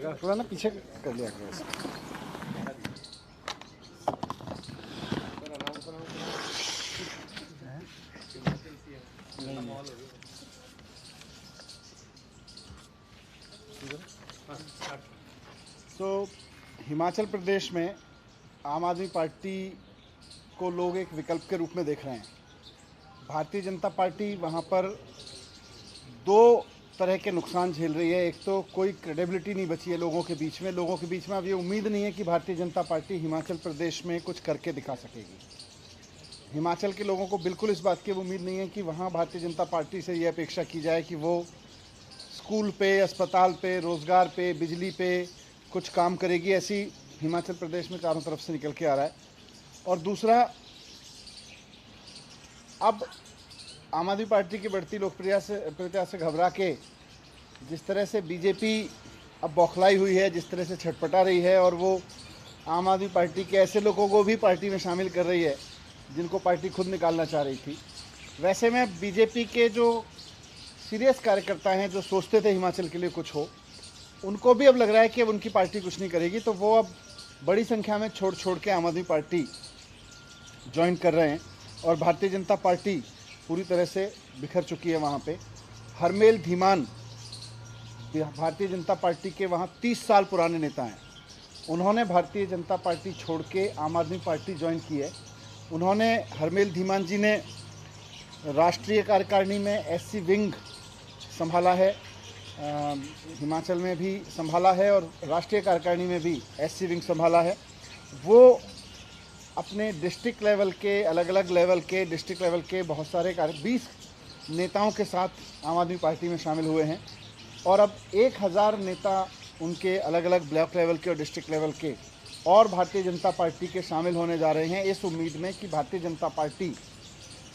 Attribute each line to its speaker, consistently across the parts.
Speaker 1: थोड़ा ना पीछे कर लिया करो इसको। तो हिमाचल प्रदेश में आम आदमी पार्टी को लोग एक विकल्प के रूप में देख रहे हैं। भारतीय जनता पार्टी वहाँ पर दो तरह के नुकसान झेल रही है। एक तो कोई क्रेडिबिलिटी नहीं बची है लोगों के बीच में अब ये उम्मीद नहीं है कि भारतीय जनता पार्टी हिमाचल प्रदेश में कुछ करके दिखा सकेगी। हिमाचल के लोगों को बिल्कुल इस बात की उम्मीद नहीं है कि वहाँ भारतीय जनता पार्टी से ये अपेक्षा की जाए कि वो स्कूल पे, अस्पताल पे, रोज़गार पे, बिजली पे कुछ काम करेगी। ऐसी हिमाचल प्रदेश में चारों तरफ से निकल के आ रहा है। और दूसरा, अब आम आदमी पार्टी की बढ़ती लोकप्रियता से घबरा के जिस तरह से बीजेपी अब बौखलाई हुई है, जिस तरह से छटपटा रही है और वो आम आदमी पार्टी के ऐसे लोगों को भी पार्टी में शामिल कर रही है जिनको पार्टी खुद निकालना चाह रही थी। वैसे में बीजेपी के जो सीरियस कार्यकर्ता हैं, जो सोचते थे हिमाचल के लिए कुछ हो, उनको भी अब लग रहा है कि अब उनकी पार्टी कुछ नहीं करेगी, तो वो अब बड़ी संख्या में छोड़ के आम आदमी पार्टी ज्वाइन कर रहे हैं। और भारतीय जनता पार्टी पूरी तरह से बिखर चुकी है। वहाँ पे हरमेल धीमान भारतीय जनता पार्टी के वहाँ 30 साल पुराने नेता हैं। उन्होंने भारतीय जनता पार्टी छोड़ के आम आदमी पार्टी ज्वाइन की है। उन्होंने, हरमेल धीमान जी ने राष्ट्रीय कार्यकारिणी में एससी विंग संभाला है, हिमाचल में भी संभाला है और राष्ट्रीय कार्यकारिणी में भी एससी विंग संभाला है। वो अपने डिस्ट्रिक्ट लेवल के, अलग अलग लेवल के, डिस्ट्रिक्ट लेवल के बहुत सारे 20 नेताओं के साथ आम आदमी पार्टी में शामिल हुए हैं। और अब 1000 नेता उनके अलग अलग ब्लॉक लेवल के और डिस्ट्रिक्ट लेवल के और भारतीय जनता पार्टी के शामिल होने जा रहे हैं, इस उम्मीद में कि भारतीय जनता पार्टी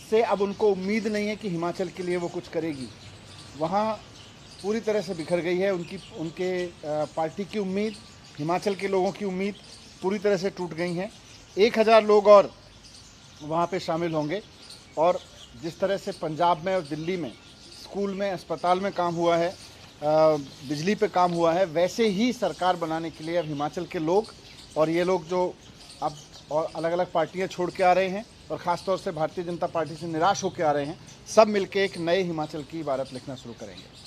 Speaker 1: से अब उनको उम्मीद नहीं है कि हिमाचल के लिए वो कुछ करेगी। वहाँ पूरी तरह से बिखर गई है उनके पार्टी की उम्मीद, हिमाचल के लोगों की उम्मीद पूरी तरह से टूट गई हैं। 1000 लोग और वहाँ पे शामिल होंगे। और जिस तरह से पंजाब में और दिल्ली में स्कूल में, अस्पताल में काम हुआ है, बिजली पे काम हुआ है, वैसे ही सरकार बनाने के लिए अब हिमाचल के लोग और ये लोग जो अब और अलग अलग पार्टियाँ छोड़ के आ रहे हैं और ख़ास तौर से भारतीय जनता पार्टी से निराश होकर आ रहे हैं, सब मिलके एक नए हिमाचल की इबारत लिखना शुरू करेंगे।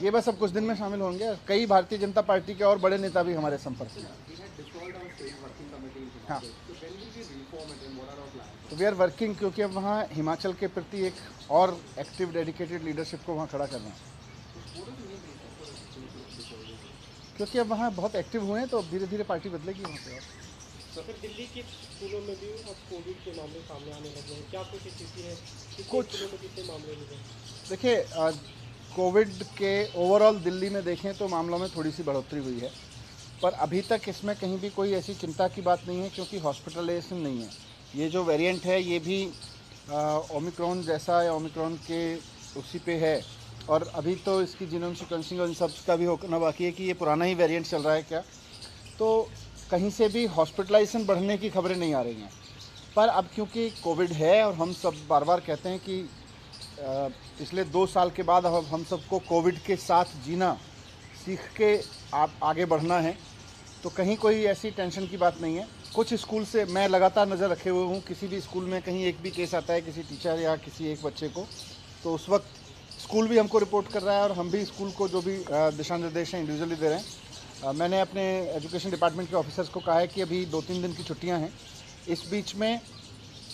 Speaker 1: ये बस अब कुछ दिन में शामिल होंगे। कई भारतीय जनता पार्टी के और बड़े नेता भी हमारे संपर्क में। हाँ, तो वी आर वर्किंग, क्योंकि अब वहाँ हिमाचल के प्रति एक और एक्टिव डेडिकेटेड लीडरशिप को वहाँ खड़ा करना है। क्योंकि अब वहाँ बहुत एक्टिव हुए हैं, तो अब धीरे धीरे पार्टी बदलेगी वहाँ पे।
Speaker 2: तो फिर दिल्ली के स्कूलों में भी अब कोविड के मामले सामने आने लगे हैं, क्या कुछ स्थिति है?
Speaker 1: कुछ
Speaker 2: स्कूलों में कितने मामले मिले?
Speaker 1: देखिए, कोविड के ओवरऑल दिल्ली में देखें तो मामलों में थोड़ी सी बढ़ोतरी हुई है, पर अभी तक इसमें कहीं भी कोई ऐसी चिंता की बात नहीं है, क्योंकि हॉस्पिटलाइजेशन नहीं है। ये जो वेरिएंट है ये भी ओमिक्रॉन जैसा या ओमिक्रॉन के उसी पे है। और अभी तो इसकी जीनोम सीक्वेंसिंग और इन सब का भी होना बाकी है कि ये पुराना ही वेरिएंट चल रहा है क्या। तो कहीं से भी हॉस्पिटलाइजेशन बढ़ने की खबरें नहीं आ रही हैं। पर अब क्योंकि कोविड है और हम सब बार बार कहते हैं कि पिछले 2 साल के बाद अब हम सबको कोविड के साथ जीना सीख के आगे बढ़ना है, तो कहीं कोई ऐसी टेंशन की बात नहीं है। कुछ स्कूल से मैं लगातार नज़र रखे हुए हूँ, किसी भी स्कूल में कहीं एक भी केस आता है किसी टीचर या किसी एक बच्चे को, तो उस वक्त स्कूल भी हमको रिपोर्ट कर रहा है और हम भी स्कूल को जो भी दिशा निर्देश हैं इंडिविजुअली दे रहे हैं। मैंने अपने एजुकेशन डिपार्टमेंट के ऑफिसर्स को कहा है कि अभी 2-3 दिन की छुट्टियां हैं, इस बीच में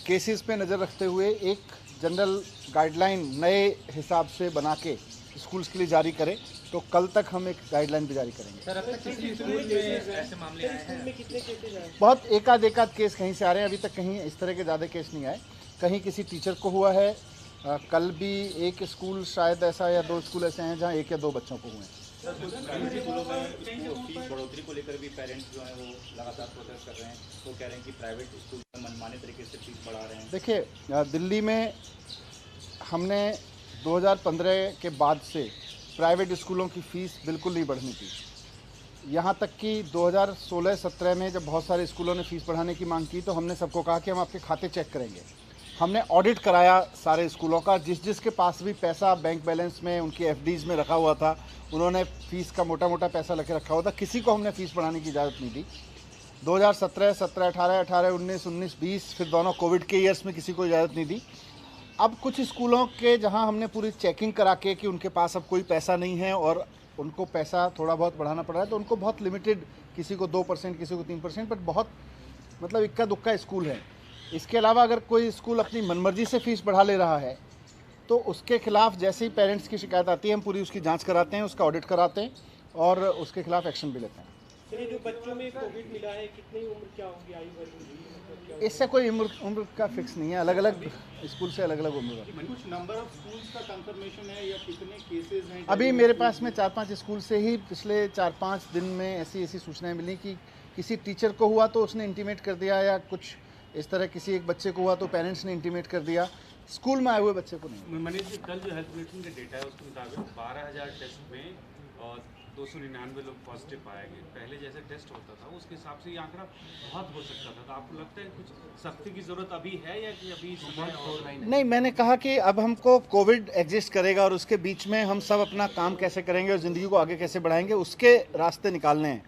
Speaker 1: केसेस पे नज़र रखते हुए एक जनरल गाइडलाइन नए हिसाब से बना के स्कूल्स के लिए जारी करें। तो कल तक हम एक गाइडलाइन भी जारी करेंगे।
Speaker 3: सर, अब तक किसी स्कूल में ऐसे मामले आए हैं?
Speaker 2: कितने केसेस आए?
Speaker 1: बहुत एकाध केस कहीं से आ रहे हैं, अभी तक कहीं इस तरह के ज़्यादा केस नहीं आए। कहीं किसी टीचर को हुआ है, कल भी एक स्कूल शायद ऐसा या 2 स्कूल ऐसे हैं जहाँ 1 या 2 बच्चों को हुए हैं।
Speaker 3: प्राइवेट स्कूलों में फीस बढ़ोतरी को लेकर भी पेरेंट्स जो हैं वो लगातार प्रोटेस्ट कर रहे हैं। वो कह रहे हैं कि प्राइवेट स्कूल में मनमाने तरीके से फीस बढ़ा रहे हैं।
Speaker 1: देखिए, दिल्ली में हमने 2015 के बाद से प्राइवेट स्कूलों की फ़ीस बिल्कुल नहीं बढ़नी थी। यहाँ तक कि 2016-17 में जब बहुत सारे स्कूलों ने फ़ीस बढ़ाने की मांग की तो हमने सबको कहा कि हम आपके खाते चेक करेंगे। हमने ऑडिट कराया सारे स्कूलों का, जिसके पास भी पैसा बैंक बैलेंस में उनकी एफडीज़ में रखा हुआ था, उन्होंने फ़ीस का मोटा मोटा पैसा लेके रखा हुआ था, किसी को हमने फ़ीस बढ़ाने की इजाज़त नहीं दी। 2017, 17, 18, 18, 19, 19, 20 फिर दोनों कोविड के ईयर्स में किसी को इजाज़त नहीं दी। अब कुछ स्कूलों के जहां हमने पूरी चेकिंग करा के कि उनके पास अब कोई पैसा नहीं है और उनको पैसा थोड़ा बहुत बढ़ाना पड़ रहा है, तो उनको बहुत लिमिटेड, किसी को 2%, किसी को 3%, बट बहुत मतलब इक्का दुक्का स्कूल है। इसके अलावा अगर कोई स्कूल अपनी मनमर्जी से फ़ीस बढ़ा ले रहा है तो उसके खिलाफ जैसे ही पेरेंट्स की शिकायत आती है हम पूरी उसकी जांच कराते हैं, उसका ऑडिट कराते हैं और उसके खिलाफ एक्शन भी लेते हैं।
Speaker 2: सर, ये जो बच्चों में कोविड मिला है, कितनी उम्र क्या होगी, आयु वर्ग मतलब क्या
Speaker 1: इससे कोई उम्र का फिक्स नहीं है, अलग अलग स्कूल से अलग अलग उम्र है।
Speaker 3: कुछ नंबर ऑफ स्कूल्स का कंफर्मेशन है या कितने केसेस हैं?
Speaker 1: अभी मेरे पास में 4-5 स्कूल से ही पिछले 4-5 दिन में ऐसी सूचनाएं मिली कि किसी टीचर को हुआ तो उसने इंटीमेट कर दिया, या कुछ इस तरह किसी एक बच्चे को हुआ तो पेरेंट्स ने इंटीमेट कर दिया, स्कूल में आए हुए बच्चे को नहीं।
Speaker 4: मनीष जी, कल जो हेल्थ बुलेटिन का डेटा है उसके मुताबिक 12,000 टेस्ट में और 299 लोग पॉजिटिव पाए गए। पहले जैसे टेस्ट होता था उसके हिसाब से ये आंकड़ा बहुत हो सकता था, तो आपको लगता है कुछ सख्ती की ज़रूरत अभी है या कि अभी
Speaker 1: नहीं, मैंने कहा कि अब हमको कोविड एग्जिस्ट करेगा और उसके बीच में हम सब अपना काम कैसे करेंगे और ज़िंदगी को आगे कैसे बढ़ाएंगे उसके रास्ते निकालने हैं।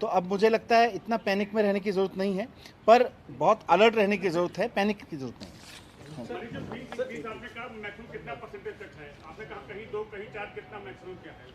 Speaker 1: तो अब मुझे लगता है इतना पैनिक में रहने की ज़रूरत नहीं है, पर बहुत अलर्ट रहने की ज़रूरत है, पैनिक की ज़रूरत नहीं है।
Speaker 5: आपने कहा मैक्सिमम कितना परसेंटेज तक है? आपने कहा कहीं 2 कहीं 4, कितना मैक्सिमम क्या है?